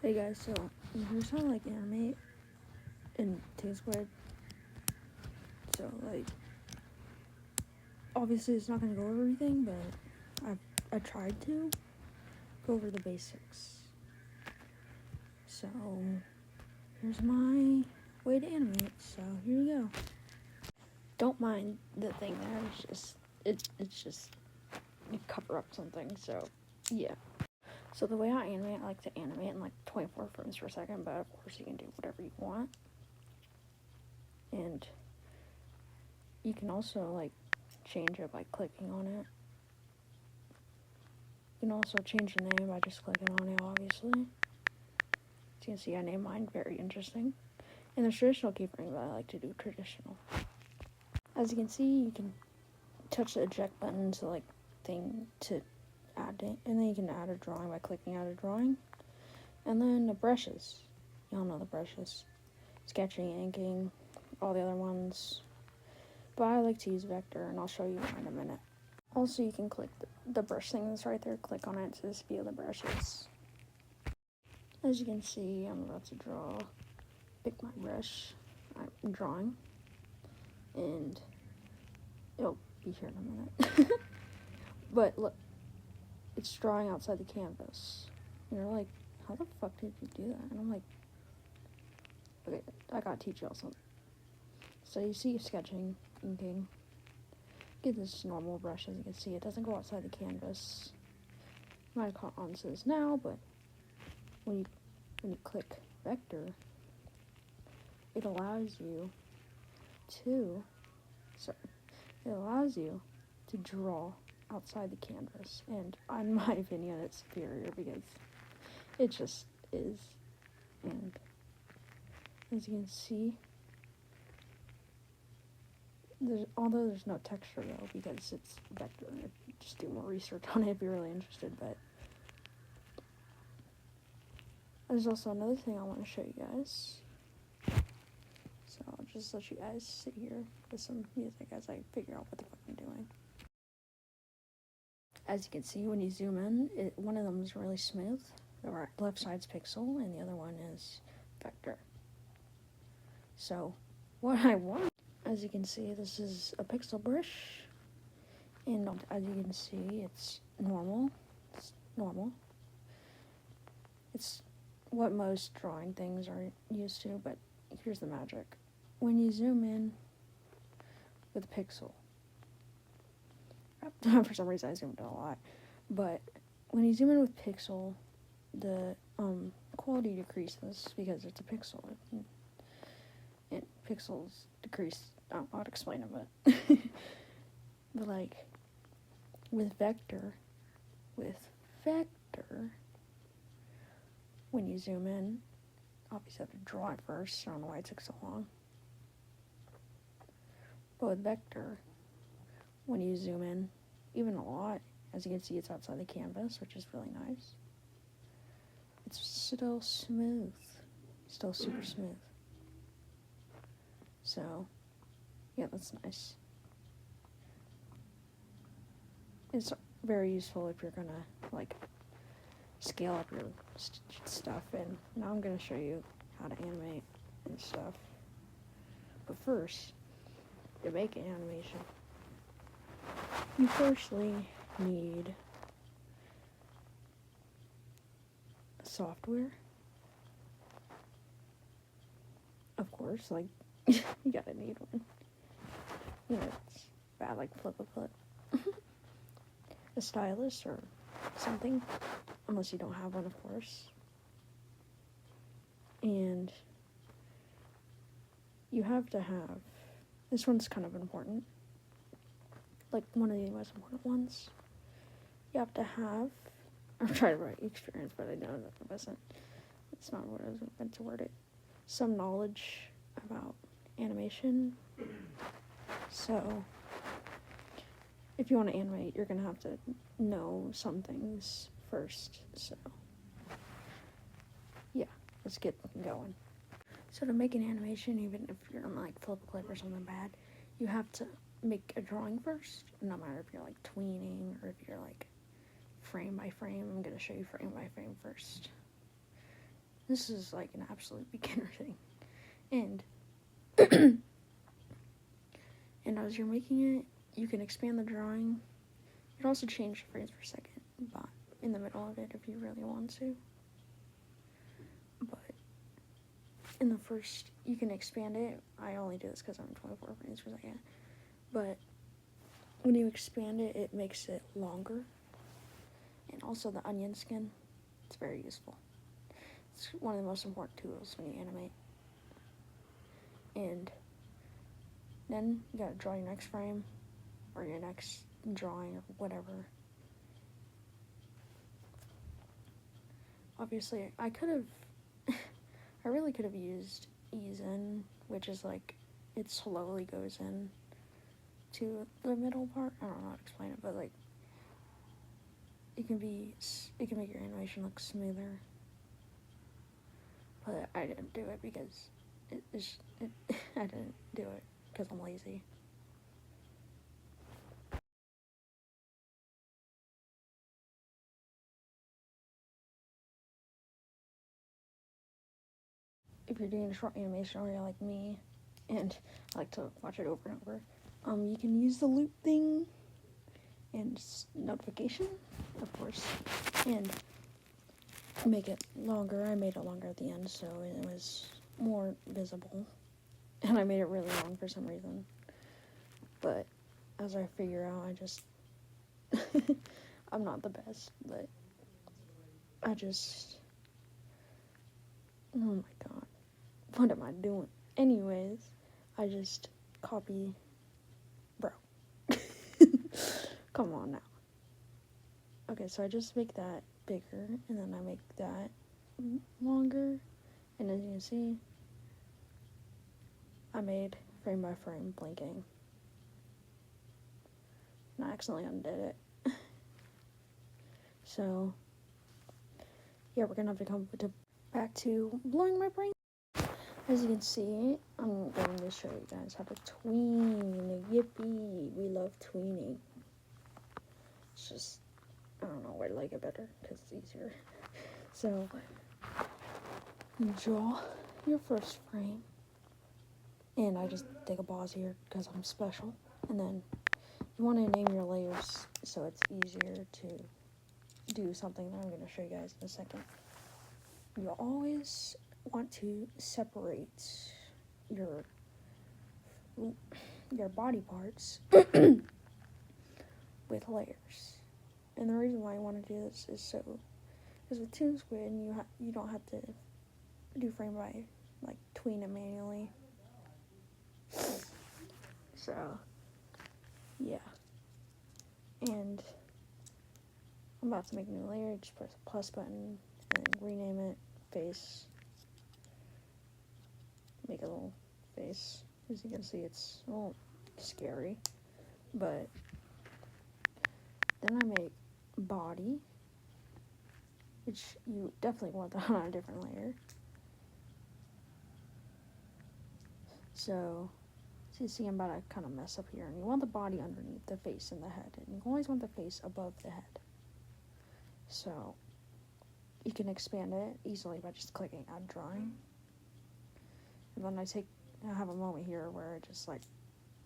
Hey guys, so here's how I animate in ToonSquid. So obviously it's not gonna go over everything, but I tried to go over the basics. So here's my way to animate. So here you go. Don't mind the thing there. It's just you cover up something. So yeah. So the way I animate, I like to animate in 24 frames per second, but of course you can do whatever you want. And you can also change it by clicking on it. You can also change the name by just clicking on it, obviously. As you can see, I named mine Very Interesting. And there's traditional keyframe, but I like to do traditional. As you can see, you can touch the eject button to thing to add it, and then you can add a drawing by clicking add a drawing. And then the brushes. Y'all know the brushes. Sketching, inking, all the other ones. But I like to use vector, and I'll show you why in a minute. Also, you can click the brush thing that's right there. Click on it to just view the brushes. As you can see, I'm about to draw. Pick my brush. I'm drawing. And it'll be here in a minute. But look, it's drawing outside the canvas. And you're like, how the fuck did you do that? And I'm like, okay, I gotta teach y'all something. So you see sketching, inking. Get this normal brush, as you can see. It doesn't go outside the canvas. My icon says now, but when you click vector, it allows you to draw outside the canvas. And in my opinion, it's superior because it just is. And as you can see, although there's no texture though, because it's vector, and just do more research on it if you're really interested. But there's also another thing I want to show you guys. So I'll just let you guys sit here with some music as I figure out what the fuck I'm doing. As you can see, when you zoom in, one of them is really smooth. The left side's pixel, and the other one is vector. So what I want, as you can see, this is a pixel brush, and as you can see, it's normal. It's normal. It's what most drawing things are used to, but here's the magic. When you zoom in with pixel, for some reason I zoomed in a lot, but when you zoom in with pixel, the quality decreases because it's a pixel. And pixels decrease. I'll explain it, but but with vector, when you zoom in, obviously I have to draw it first. I don't know why it took so long. But with vector, when you zoom in, even a lot, as you can see, it's outside the canvas, which is really nice. It's still smooth, still super smooth. So, yeah, that's nice. It's very useful if you're gonna scale up your stuff. And now I'm gonna show you how to animate and stuff. But first, to make an animation, you firstly need software. Of course, you gotta need one. It's bad, flip a clip. A stylus or something, unless you don't have one, of course. And you have to have, this one's kind of important, one of the most important ones. You have to have, I'm trying to write experience, but I know that it's not what I was meant to word it. Some knowledge about animation. So, if you want to animate, you're going to have to know some things first. So, yeah, let's get going. So to make an animation, even if you're on flip a clip or something bad, you have to make a drawing first. No matter if you're tweening or if you're frame by frame. I'm going to show you frame by frame first. This is like an absolute beginner thing. And and as you're making it, you can expand the drawing. You can also change the frames per second, but in the middle of it if you really want to. But in the first, you can expand it. I only do this because I'm 24 frames per second. But when you expand it, it makes it longer. And also the onion skin, it's very useful. It's one of the most important tools when you animate. And then you gotta draw your next frame, or your next drawing, or whatever. Obviously, I really could have used ease in, which is like, it slowly goes in to the middle part. I don't know how to explain it, but like, it can make your animation look smoother. But I didn't do it because I didn't do it because I'm lazy. If you're doing a short animation or you're like me, and I like to watch it over and over, you can use the loop thing and notification, of course, and make it longer. I made it longer at the end, so it was more visible, and I made it really long for some reason. But as I figure out, I just I'm not the best, but I just, oh my god, what am I doing? Anyways, I just copy, bro. Come on now. Okay, so I just make that bigger, and then I make that longer, and as you can see, I made frame by frame blinking. And I accidentally undid it. So, yeah, we're gonna have to come back to blowing my brain. As you can see, I'm going to show you guys how to tween. Yippee! We love tweening. It's just, I don't know, I like it better because it's easier. So, you draw your first frame. And I just take a pause here because I'm special. And then you want to name your layers so it's easier to do something that I'm going to show you guys in a second. You always want to separate your body parts with layers. And the reason why I want to do this is because with ToonSquid, you don't have to do frame by, like, tween it manually. So, yeah. And I'm about to make a new layer. Just press the plus button and rename it face. Make a little face. As you can see, it's a little scary. But then I make body, which you definitely want that on a different layer. So you see, I'm about to kind of mess up here. And you want the body underneath the face and the head. And you always want the face above the head. So you can expand it easily by just clicking add drawing. And then I have a moment here where I just like,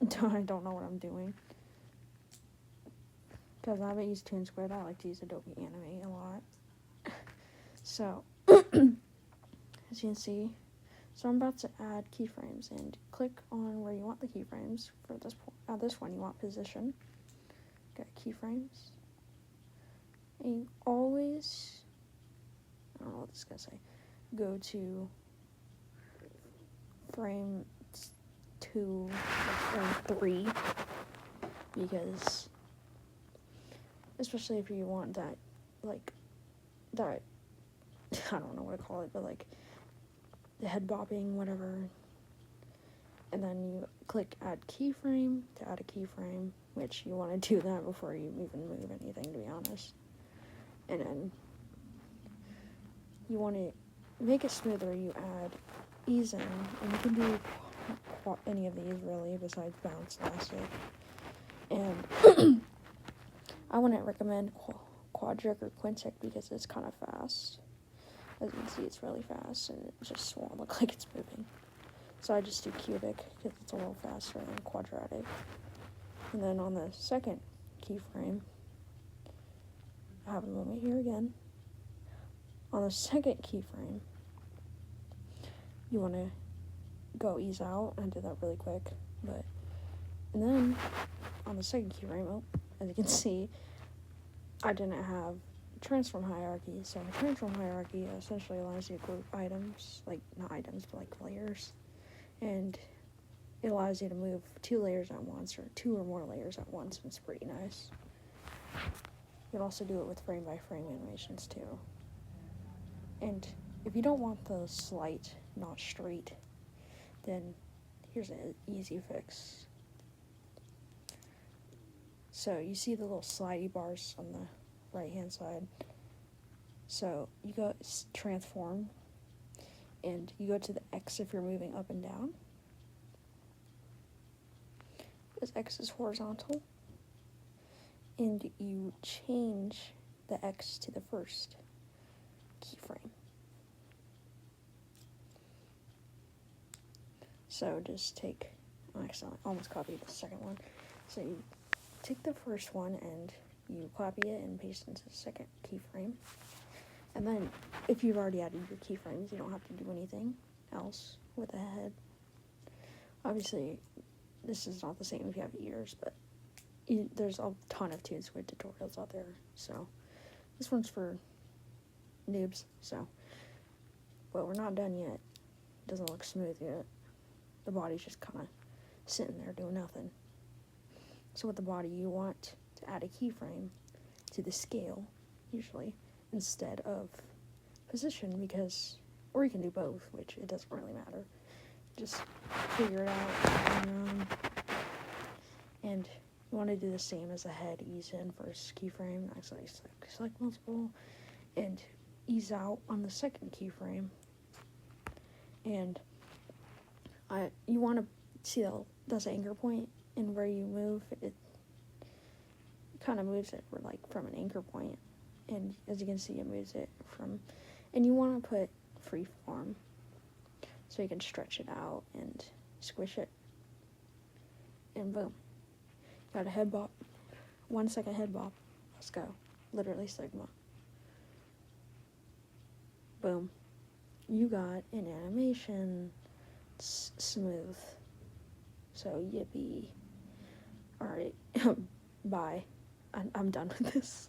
I don't know what I'm doing. Because I haven't used ToonSquid, I like to use Adobe Animate a lot. So, as you can see, so I'm about to add keyframes, and click on where you want the keyframes. For this one, you want position. Got keyframes. And you always, I don't know what this is going to say, go to frame 2 or frame 3, because, especially if you want that, like, that, I don't know what to call it, but like, the head bobbing, whatever, and then you click add keyframe to add a keyframe, which you want to do that before you even move anything, to be honest. And then you want to make it smoother, you add ease in, and you can do any of these really besides bounce elastic. And I wouldn't recommend quadric or quintic because it's kind of fast. As you can see, it's really fast, and it just won't look like it's moving. So I just do cubic, because it's a little faster than quadratic. And then on the second keyframe, I have a moment here again. On the second keyframe, you want to go ease out. I did that really quick, and then on the second keyframe, as you can see, I didn't have transform hierarchy. So transform hierarchy essentially allows you to group items, like not items, but like layers, and it allows you to move 2 layers at once, or 2 or more layers at once. It's pretty nice. You can also do it with frame by frame animations too. And if you don't want the slight, not straight, then here's an easy fix. So you see the little slidey bars on the right hand side. So you go transform, and you go to the X if you're moving up and down, because X is horizontal, and you change the X to the first keyframe. So just take, I almost copied the second one. So you take the first one and you copy it and paste it into the second keyframe. And then if you've already added your keyframes, you don't have to do anything else with the head. Obviously, this is not the same if you have ears, but there's a ton of ToonSquid tutorials out there. So this one's for noobs. But we're not done yet. It doesn't look smooth yet. The body's just kind of sitting there doing nothing. So with the body, you want to add a keyframe to the scale, usually, instead of position, or you can do both, which it doesn't really matter. Just figure it out on your own. And you want to do the same as the head. Ease in first keyframe, actually select multiple, and ease out on the second keyframe. And you want to see that's an anchor point, and where you move, it kind of moves it from an anchor point. And as you can see, it moves it from, and you want to put freeform so you can stretch it out and squish it. And boom. Got a head bop. 1 second head bop. Let's go. Literally Sigma. Boom. You got an animation. It's smooth. So yippee. Alright. Bye. I'm done with this.